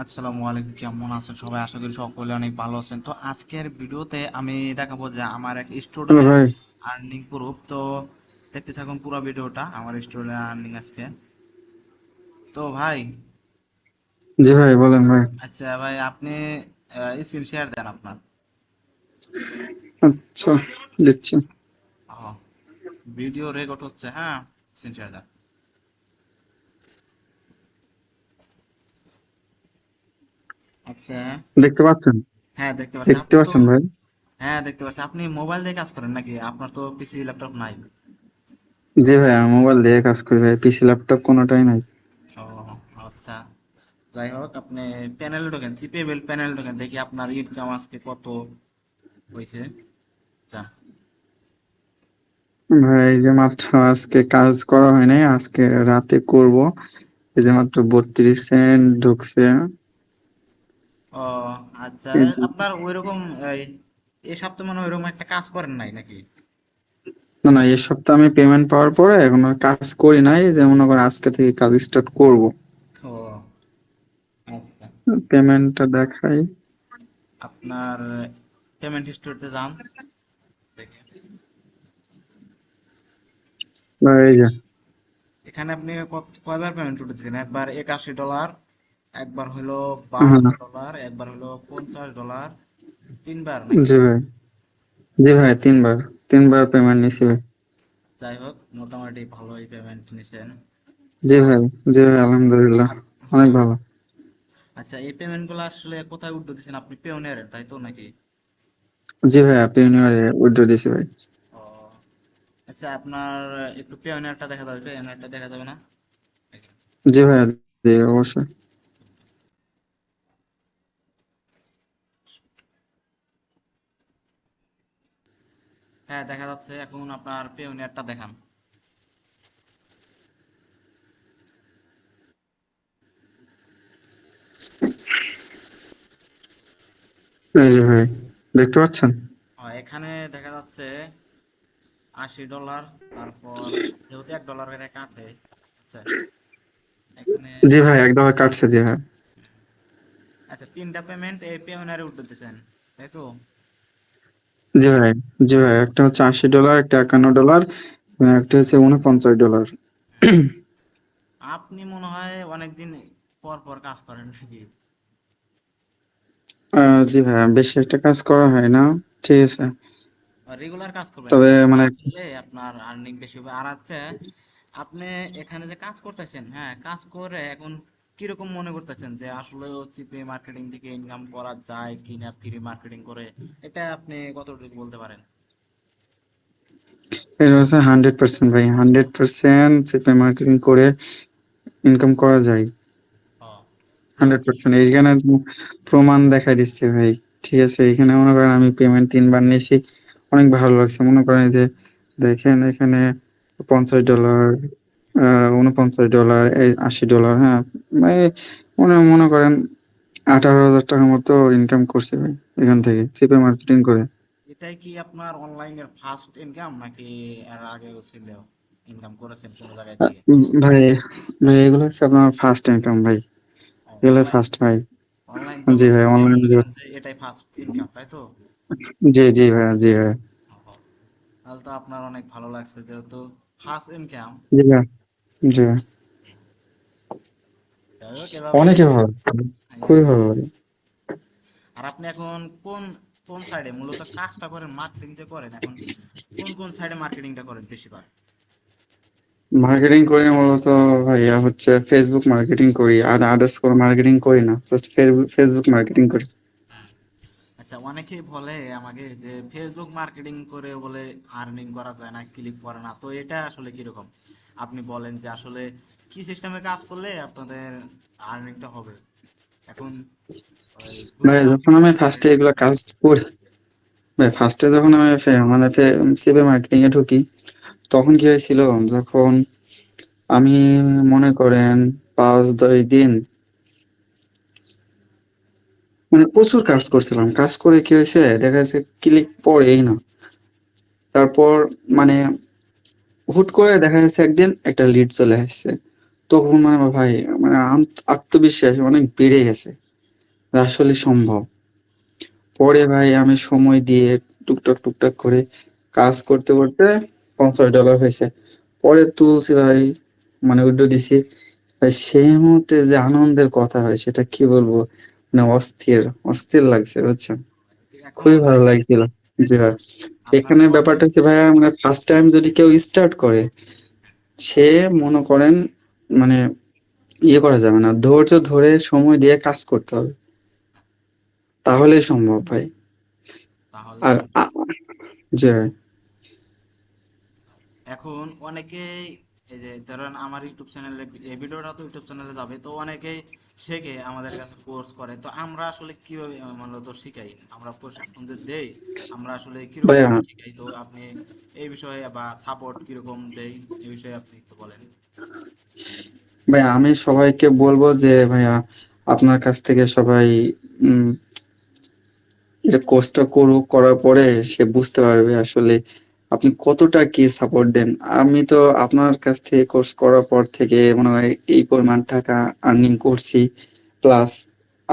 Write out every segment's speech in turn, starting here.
আসসালামু আলাইকুম, কেমন আছেন সবাই? আশা করি সকলে অনেক ভালো আছেন। তো আজকের ভিডিওতে আমি দেখাবো যে আমার এক হ্যালো স্টুডেন্টের ভাই। Earning proof. তো দেখতে থাকুন পুরো ভিডিওটা, আমার স্টুডেন্টের আর্নিং আজকে। তো ভাই, জি ভাই, বলেন ভাই। আচ্ছা ভাই, আপনি স্ক্রিন শেয়ার দেন আপনার। আচ্ছা, দিচ্ছি। ভিডিও রেকর্ড হচ্ছে, হ্যাঁ, স্ক্রিন শেয়ার দেন। আচ্ছা, দেখতে পাচ্ছেন? হ্যাঁ দেখতে পাচ্ছি। দেখতে আপনি তো, পাচ্ছেন ভাই? হ্যাঁ দেখতে পাচ্ছি। আপনি মোবাইল দিয়ে কাজ করেন নাকি? আপনার তো পিসি ল্যাপটপ নাই। জি ভাই, আমি মোবাইল দিয়ে কাজ করি ভাই, পিসি ল্যাপটপ কোনোটাই নাই। ও আচ্ছা, যাই হোক, আপনি প্যানেলে ঢোকেন, চিপে বিল প্যানেলে ঢোকেন, দেখি আপনার ইনকাম আজকে কত হয়েছে। তা, ভাই এই যে মাত্র আজকে কাজ করা হয় নাই, আজকে রাতে করব। এই যে মাত্র 32 সেন্ট ঢুকছে। ও আচ্ছা, এই যে, আপনার ওইরকম এই এই সপ্তাহে মনে হয় ওইরকম একটা কাজ করেন নাই নাকি? না না, এই সপ্তাহে আমি পেমেন্ট পাওয়ার পরে এখনো কাজ করি নাই, যে মনে করেন আজকে থেকে কাজ স্টার্ট করব। ও আচ্ছা, পেমেন্টটা দেখাই। আপনার পেমেন্ট হিস্টোরিতে যান, দেখেন। ভাই এই যে, এখানে আপনি কয়বার পেমেন্ট উঠেছেন? একবার $81, একবার হলো হ্যাঁ, $52, একবার হলো $50, তিনবার নাকি? জি ভাই, জি ভাই, তিনবার তিনবার পেমেন্ট নিছি ভাই। যাই হোক, মোটামুটি ভালোই পেমেন্ট নিছেন। জি ভাই, জি ভাই, আলহামদুলিল্লাহ, আর অনেক ভালো। আচ্ছা, এই পেমেন্ট গুলো আসলে কোথায় উঠতে দিচ্ছেন? আপনি পেওনিয়ারের, তাই তো নাকি? জি ভাই, হ্যাপি নিউ ইয়ার উইথড্র দিছি ভাই। ও আচ্ছা, আপনার একটু পেওনিয়ারটা দেখা যাবে? পেওনিয়ারটা দেখা যাবে না? দেখেন। জি ভাইয়া, জি অবশ্যই। হ্যাঁ দেখা যাচ্ছে, এখন আপনার পেওনিয়ারটা দেখান। এই যে ভাই, দেখতে পাচ্ছেন? এখানে দেখা যাচ্ছে $80। তারপর যেহেতু $1 করে কাটে, আচ্ছা, এখানে জি ভাই, $1 কাটছে, জি হ্যাঁ। আচ্ছা, তিনটা পেমেন্ট এই পেওনিয়ারে উঠতে দিচ্ছেন, তাই তো? জি ভাই, জি ভাই, একটা হচ্ছে $80, একটা $51, এবং একটা হচ্ছে $49। আপনি মনে হয় অনেকদিন পর পর কাজ করেন নাকি? জি ভাই, বেশি একটা কাজ করা হয় না। ঠিক আছে। রেগুলার কাজ করবেন, তবে রেগুলার মানে, কাজ করলে আপনার আর্নিং বেশি হবে। আর আছে, আপনি এখানে যে কাজ করতেছেন, হ্যাঁ, কাজ করে এখন কিরকম মনে করতেছেন যে আসলে সিপি মার্কেটিং থেকে ইনকাম করা যায় কিনা ফ্রি মার্কেটিং করে? এটা আপনি কতটুকু বলতে পারেন? এটা হচ্ছে 100% ভাই, 100% সিপিএ মার্কেটিং করে ইনকাম করা যায়। ও হান্ড্রেড যেহেতু, পার্সেন্ট এইখানে প্রমাণ দেখাই দিচ্ছে ভাই। ঠিক আছে, এখানে মনে করেন আমি পেমেন্ট তিনবার নিয়েছি, অনেক ভালো লাগছে। মনে করেন এই যে, দেখেন এখানে $50, $49, এই $80, হ্যাঁ, মানে মনে মনে করেন 18,000 টাকার মতো ইনকাম করছে ভাই এখান থেকে সিপে মার্কেটিং করে। এটাই কি আপনার অনলাইনের ফার্স্ট ইনকাম নাকি এর আগেও ছিল, ইনকাম করেছেন কোনো জায়গায় থেকে? ভাই, ভাই এগুলো হচ্ছে আপনার ফার্স্ট ইনকাম ভাই, এগুলো অনলাইন, ফার্স্ট ভাই। অনলাইন জি ভাই, জগৎটাতে অনলাইন। মনে করেন যে এটাই ফার্স্ট ইনকাম, তাই তো? জি জি ভাই, জি ভাই, ও, তাহলে তো আপনার অনেক ভালো লাগছে, যেহেতু ফার্স্ট ইনকাম। জি ভাই, জি ভাই, যাই হোক, এভাবে, অনেকে ভালো লাগছে, খুবই ভালো লাগে। আর আপনি এখন কোন কোন সাইডে মূলত কাজটা করেন? মার্কেটিং যে করেন, এখন কোন কোন সাইডে মার্কেটিংটা করেন বেশিরভাগ? মার্কেটিং করি মূলত ভাইয়া হচ্ছে ফেসবুক মার্কেটিং করি, আর আদার্স কোনো মার্কেটিং করি না, জাস্ট ফেসবুক মার্কেটিং করি। হুম। আচ্ছা, অনেকেই বলে আমাকে যে ফেসবুক মার্কেটিং করে বলে আর্নিং করা যায় না, ক্লিক করে না, তো এটা আসলে কিরকম? আপনি বলেন যে আসলে কি সিস্টেমে কাজ করলে আপনাদের আর্নিংটা হবে এখন? ওই ভাই গুগল যখন মার্কেটিং আমি করে? ফার্স্টে এগুলো কাজ করি, ভাই ফার্স্টে যখন আমি মানে সিপে মার্কেটিং এ ঢুকি, তখন কি হয়েছিল, যখন আমি মনে করেন 5-10 দিন মানে প্রচুর কাজ করছিলাম, কাজ করে কি হয়েছে দেখা যাচ্ছে ক্লিক পড়েই না। তারপর মানে হুট করে দেখা যাচ্ছে একদিন একটা লিড চলে আসছে, তখন মানে ভাই মানে আত্মবিশ্বাস অনেক বেড়ে গেছে। আসলে সম্ভব। পরে ভাই আমি সময় দিয়ে টুকটাক টুকটাক করে কাজ করতে করতে $50 হয়েছে। পরে তুলছি ভাই, মানে উইথড্র দিছি ভাই, সেই মুহূর্তে যে আনন্দের কথা হয় সেটা কি বলবো, মানে অস্থির অস্থির লাগছে বুঝছেন। এখন খুবই ভালো লাগছিল। জি ভাই। আপনার এখানে তো অনেক ব্যাপারটা হচ্ছে ভাইয়া, মানে ফার্স্ট টাইম যদি কেউ স্টার্ট করে, সে মনে করেন মানে ইয়ে করা যাবে না, ধৈর্য ধরে সময় দিয়ে কাজ করতে হবে, তাহলেই সম্ভব ভাই। তাহলে আর সম্ভব। জি ভাই। এখন অনেকেই এই যে ধরেন আমার ইউটিউব চ্যানেলে এই ভিডিওটা তো ইউটিউব চ্যানেলে যাবে, তো অনেকেই শেখে আমাদের কাছে কোর্স করে, তো আমরা আসলে কিভাবে মূলত শিখাই, আমরা প্রশিক্ষণ যে দেই, আমরা আসলে কিরকম ভাইয়া শিখাই, তো আপনি এই বিষয়ে বা সাপোর্ট কিরকম দেই এই বিষয়ে আপনি একটু বলেন। ভাইয়া আমি সবাইকে বলবো যে ভাইয়া, আপনার কাছ থেকে সবাই উম এটা কোর্সটা করুক, করার পরে সে বুঝতে পারবে আসলে আপনি কতটা কি সাপোর্ট দেন। আমি তো আপনার কাছ থেকে কোর্স করার পর থেকে মনে হয় এই পরিমাণ টাকা আর্নিং করছি, প্লাস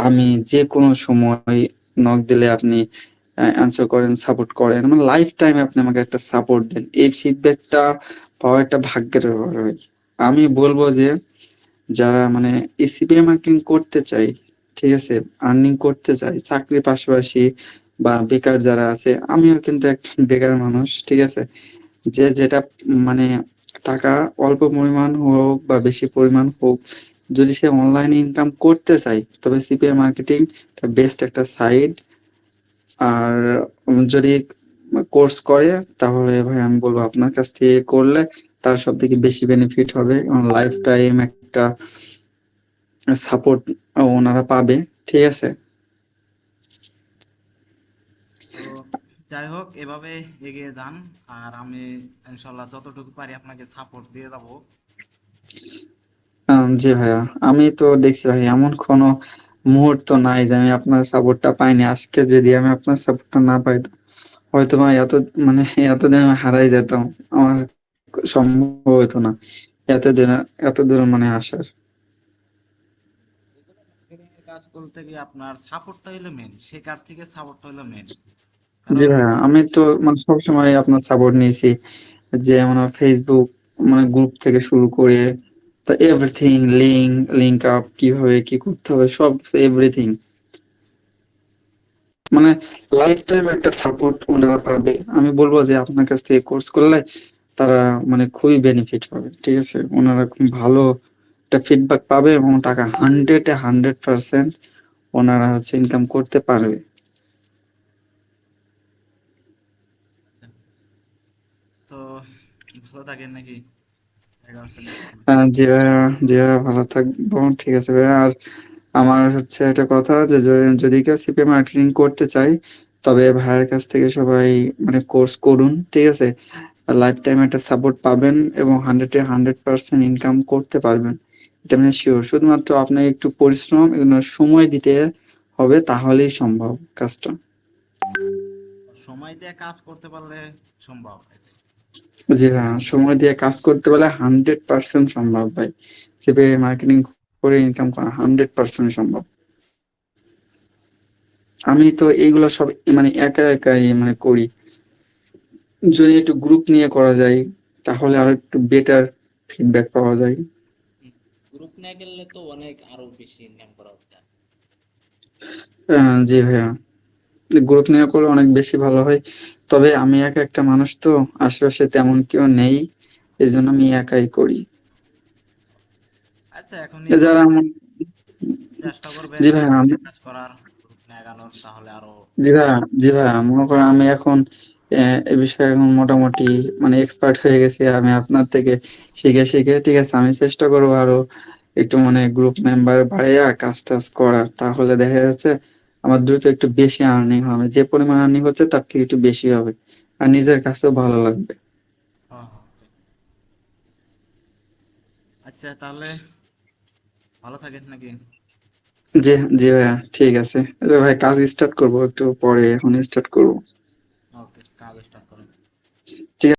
আমি যে কোনো সময় নক দিলে আপনি অ্যান্সার করেন, সাপোর্ট করেন, মানে লাইফ টাইম আপনি আমাকে একটা সাপোর্ট দেন। এই ফিডব্যাকটা পাওয়া একটা ভাগ্যের ব্যাপার ভাই। আমি বলবো যে যারা মানে সিপিএ মার্কেটিং করতে চাই, ঠিক আছে, আর্নিং করতে চাই চাকরির পাশাপাশি, বা বেকার যারা আছে, আমিও কিন্তু এক বেকার মানুষ, ঠিক আছে, যে যেটা মানে টাকা অল্প পরিমাণ হোক বা বেশি পরিমাণ হোক, যদি সে অনলাইনে ইনকাম করতে চায় তবে সিপিএ মার্কেটিং বেস্ট একটা সাইট। আর যদি কোর্স করে, তাহলে ভাই আমি বলবো আপনার কাছ থেকে করলে তার সব থেকে বেশি বেনিফিট হবে এবং লাইফ টাইম একটা সাপোর্ট ওনারা পাবে, ঠিক আছে। তো যাই হোক, এভাবে এগিয়ে যান, আর আমি ইনশাল্লাহ যতটুকু পারি আপনাকে সাপোর্ট দিয়ে যাব। জি ভাইয়া, আমি তো দেখছি ভাই এমন কোনো মুহূর্ত নাই যে আমি আপনার সাপোর্টটা পাইনি। আজকে যদি আমি আপনার সাপোর্টটা না পাইতাম, হয়তো বা এত মানে এতদিন আমি হারাই যেতাম, আমার সম্ভব হতো না এতদিন এত দূর মানে আসার। যেকোনো মার্কেটিং এর কাজ করতে গিয়ে আপনার সাপোর্টটা হলো মেন, শেখার থেকে সাপোর্টটা হলো মেন। জি কারণ ভাইয়া, আমি তো মানে সবসময় আপনার সাপোর্ট নিয়েছি, যে মানে ফেসবুক মানে গ্রুপ থেকে শুরু করে তা এভরিথিং, লিঙ্ক আপ কিভাবে কি করতে হবে, সব এভরিথিং, মানে লাইফ টাইম একটা সাপোর্ট ওনারা পাবে। আমি বলবো যে আপনার কাছ থেকে কোর্স করলে তারা মানে খুবই বেনিফিট পাবে, ঠিক আছে, ওনারা খুব ভালো একটা ফিডব্যাক পাবে এবং টাকা 100% ওনারা হচ্ছে ইনকাম করতে পারবে। তো ভালো থাকেন নাকি, দেখা হচ্ছে নেক্সট টাইম। জি ভাইয়া, জি ভাইয়া, ভালো থাকবো, ঠিক আছে ভাইয়া। আর আমার হচ্ছে একটা কথা, যে যদি কেউ সিপিএ মার্কেটিং করতে চায়, তবে ভাইয়ের কাছ থেকে সবাই মানে কোর্স করুন, ঠিক আছে, লাইফ টাইম একটা সাপোর্ট পাবেন এবং 100% ইনকাম করতে পারবেন, এটা মানে শিওর। শুধুমাত্র আপনাকে একটু পরিশ্রম এবং সময় দিতে হবে, তাহলেই সম্ভব কাজটা। সময় দিয়ে কাজ করতে পারলে সম্ভব, এটাই। জি হ্যাঁ, সময় দিয়ে কাজ করতে পারলে 100% সম্ভব ভাই। সিপিএ মার্কেটিং করে ইনকাম করা 100% সম্ভব। আমি তো এইগুলো সব মানে একা একাই মানে করি। যদি একটু গ্রুপ নিয়ে করা যায়, তাহলে আর একটু বেটার ফিডব্যাক পাওয়া যায়। গ্রুপ নিয়ে গেলে তো অনেক আরো বেশি ইনকাম করা যায়। জি ভাইয়া, গ্রুপ নিয়ে করলে অনেক বেশি ভালো হয়। তবে আমি একা একটা মানুষ, তো আশেপাশে তেমন কেউ নেই, এই জন্য আমি একাই করি। আচ্ছা, এখনই যারা আমার চেষ্টা করবেন জি গ্রুপ ভাইয়া, নিয়ে কাজ করার, গ্রুপ নিয়ে আগানোর, তাহলে আরো জি ভাইয়া, জি ভাইয়া, মনে করেন আমি এখন এ বিষয়ে এখন মোটামুটি মানে এক্সপার্ট হয়ে গেছি আমি আপনার থেকে শিখে শিখে, ঠিক আছে। আমি চেষ্টা করবো আরো একটু মানে গ্রুপ মেম্বার বাড়াইয়া কাজ টাজ করার, তাহলে দেখা যাচ্ছে আমার দ্রুত একটু বেশি আর্নিং হবে, যে পরিমাণ আর্নিং হচ্ছে তার থেকে একটু বেশি হবে, আর নিজের কাছেও ভালো লাগবে। হ্যাঁ, হ্যাঁ, ওটাই। আচ্ছা, তাহলে ভালো থাকেন নাকি। জি, জি ভাইয়া, ঠিক আছে। ভাই কাজ স্টার্ট করবো একটু পরে, এখন স্টার্ট করবো।